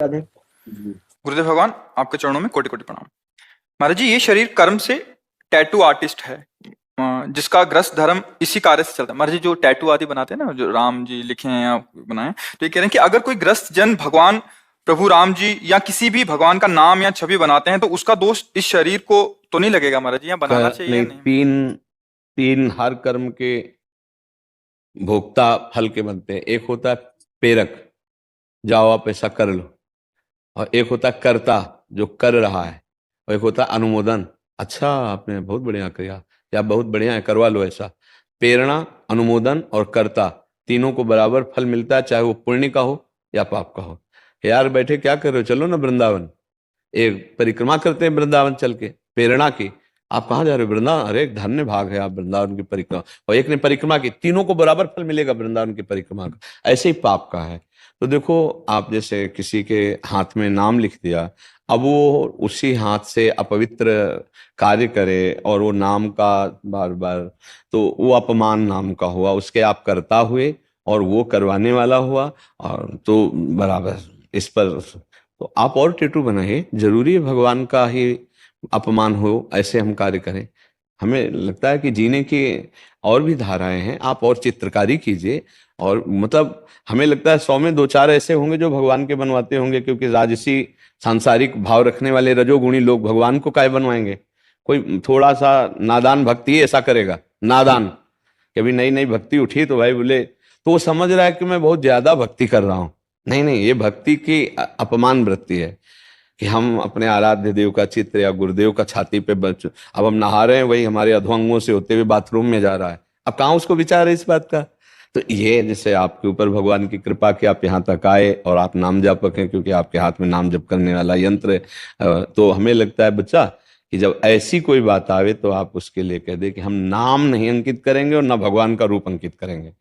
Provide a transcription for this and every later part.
राधे। गुरुदेव भगवान, आपके चरणों में कोटि कोटि प्रणाम। महाराज जी, ये शरीर कर्म से टैटू आर्टिस्ट है, जिसका ग्रस्त धर्म इसी कार्य से चलता है। महाराज जी, जो टैटू आदि बनाते हैं ना, जो राम जी लिखे हैं या बनाए, तो ये कह रहे हैं कि अगर कोई ग्रस्त जन भगवान प्रभु राम जी या किसी भी भगवान का नाम या छवि बनाते हैं तो उसका दोष इस शरीर को तो नहीं लगेगा महाराज जी, या बनाना चाहिए या नहीं? तीन हर कर्म के भोक्ता फल के बनते हैं। एक होता है प्रेरक, जाओ आप ऐसा कर लो, और एक होता है कर्ता, जो कर रहा है, और एक होता है अनुमोदन, अच्छा आपने बहुत बढ़िया किया या बहुत बढ़िया है, करवा लो ऐसा। प्रेरणा, अनुमोदन और कर्ता, तीनों को बराबर फल मिलता है, चाहे वो पुण्य का हो या पाप का हो। यार बैठे क्या कर रहे हो, चलो ना वृंदावन, एक परिक्रमा करते हैं वृंदावन चल के, प्रेरणा की। आप कहाँ जा रहे हो? वृंदावन। अरे एक धन्य भाग है आप वृंदावन की परिक्रमा, और एक ने परिक्रमा की, तीनों को बराबर फल मिलेगा वृंदावन की परिक्रमा का। ऐसे ही पाप का है। तो देखो, आप जैसे किसी के हाथ में नाम लिख दिया, अब वो उसी हाथ से अपवित्र कार्य करे और वो नाम का बार बार, तो वो अपमान नाम का हुआ, उसके आप करता हुए और वो करवाने वाला हुआ, और तो बराबर इस पर तो आप और टेटू बनाइए। जरूरी है भगवान का ही अपमान हो ऐसे हम कार्य करें? हमें लगता है कि जीने की और भी धाराएं हैं, आप और चित्रकारी कीजिए। और मतलब हमें लगता है 100 में 2-4 ऐसे होंगे जो भगवान के बनवाते होंगे, क्योंकि राजसी सांसारिक भाव रखने वाले रजोगुणी लोग भगवान को काय बनवाएंगे? कोई थोड़ा सा नादान भक्ति ही ऐसा करेगा, नादान, कि अभी नई नई भक्ति उठी तो भाई बोले, तो वो समझ रहा है कि मैं बहुत ज्यादा भक्ति कर रहा हूं। नहीं नहीं, ये भक्ति की अपमान वृत्ति है कि हम अपने आराध्य देव का चित्र या गुरुदेव का छाती पे अब हम नहा रहे हैं, वही हमारे अधोअंगों से होते हुए बाथरूम में जा रहा है। अब कहाँ उसको विचार है इस बात का? तो ये जैसे आपके ऊपर भगवान की कृपा कि आप यहाँ तक आए और आप नाम जापक हैं, क्योंकि आपके हाथ में नाम जप करने वाला यंत्र है। तो हमें लगता है बच्चा कि जब ऐसी कोई बात आवे तो आप उसके लिए कह दे कि हम नाम नहीं अंकित करेंगे और ना भगवान का रूप अंकित करेंगे।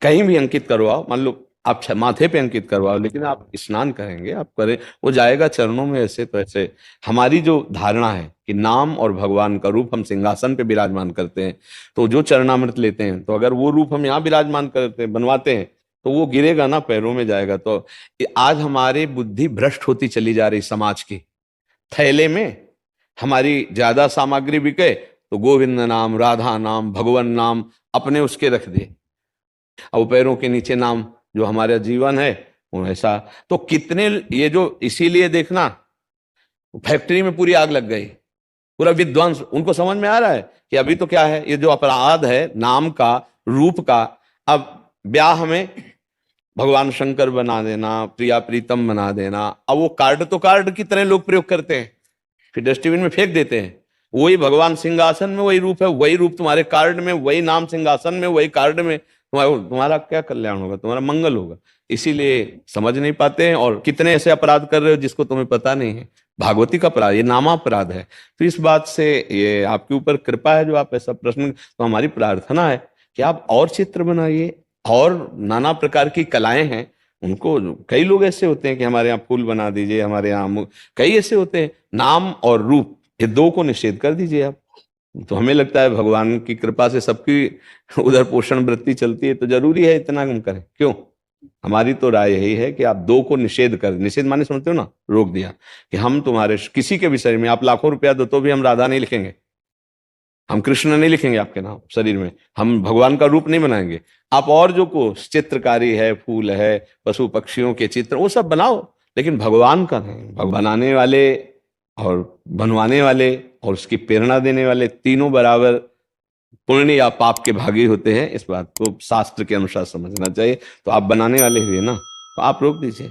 कहीं भी अंकित करवाओ, मान लो आप माथे पे अंकित करवाओ, लेकिन आप स्नान करेंगे, आप करें, वो जाएगा चरणों में। ऐसे तो ऐसे हमारी जो धारणा है कि नाम और भगवान का रूप हम सिंहासन पे विराजमान करते हैं, तो जो चरणामृत लेते हैं, तो अगर वो रूप हम यहाँ विराजमान करते हैं, बनवाते हैं, तो वो गिरेगा ना, पैरों में जाएगा। तो आज हमारी बुद्धि भ्रष्ट होती चली जा रही समाज की। थैले में हमारी ज्यादा सामग्री बिके तो गोविंद नाम, राधा नाम, भगवान नाम अपने उसके रख दे, अब पैरों के नीचे नाम, जो हमारा जीवन है वो ऐसा। तो कितने ये जो, इसीलिए देखना फैक्ट्री में पूरी आग लग गई, पूरा विध्वंस। उनको समझ में आ रहा है कि अभी तो क्या है, ये जो अपराध है नाम का, रूप का, अब ब्याह में भगवान शंकर बना देना, प्रिया प्रीतम बना देना। अब वो कार्ड तो कार्ड की तरह लोग प्रयोग करते हैं, फिर डस्टबिन में फेंक देते हैं। वही भगवान सिंहासन में वही रूप है, वही रूप तुम्हारे कार्ड में, वही नाम सिंहासन में, वही कार्ड में। तुम्हारा क्या कल्याण होगा, तुम्हारा मंगल होगा। इसीलिए समझ नहीं पाते हैं, और कितने ऐसे अपराध कर रहे हो जिसको तुम्हें पता नहीं है। भागवती का अपराध, ये नामापराध है। तो इस बात से ये आपके ऊपर कृपा है जो आप ऐसा प्रश्न, तो हमारी प्रार्थना है कि आप और चित्र बनाइए, और नाना प्रकार की कलाएं हैं उनको। कई लोग ऐसे होते हैं कि हमारे यहाँ फूल बना दीजिए, हमारे यहाँ कई ऐसे होते हैं। नाम और रूप, ये दो को निषेध कर दीजिए आप। तो हमें लगता है भगवान की कृपा से सबकी उधर पोषण वृत्ति चलती है, तो जरूरी है इतना हम करें क्यों? हमारी तो राय यही है कि आप दो को निषेध कर, निषेध माने समझते हो ना, रोक दिया कि हम तुम्हारे किसी के भी शरीर में आप लाखों रुपया दो तो भी हम राधा नहीं लिखेंगे, हम कृष्ण नहीं लिखेंगे आपके नाम शरीर में, हम भगवान का रूप नहीं बनाएंगे। आप और जो को चित्रकारी है, फूल है, पशु पक्षियों के चित्र, वो सब बनाओ, लेकिन भगवान का नहीं। बनाने वाले और बनवाने वाले और उसकी प्रेरणा देने वाले तीनों बराबर पुण्य या पाप के भागी होते हैं। इस बात को शास्त्र के अनुसार समझना चाहिए। तो आप बनाने वाले हुए ना, तो आप रोक दीजिए।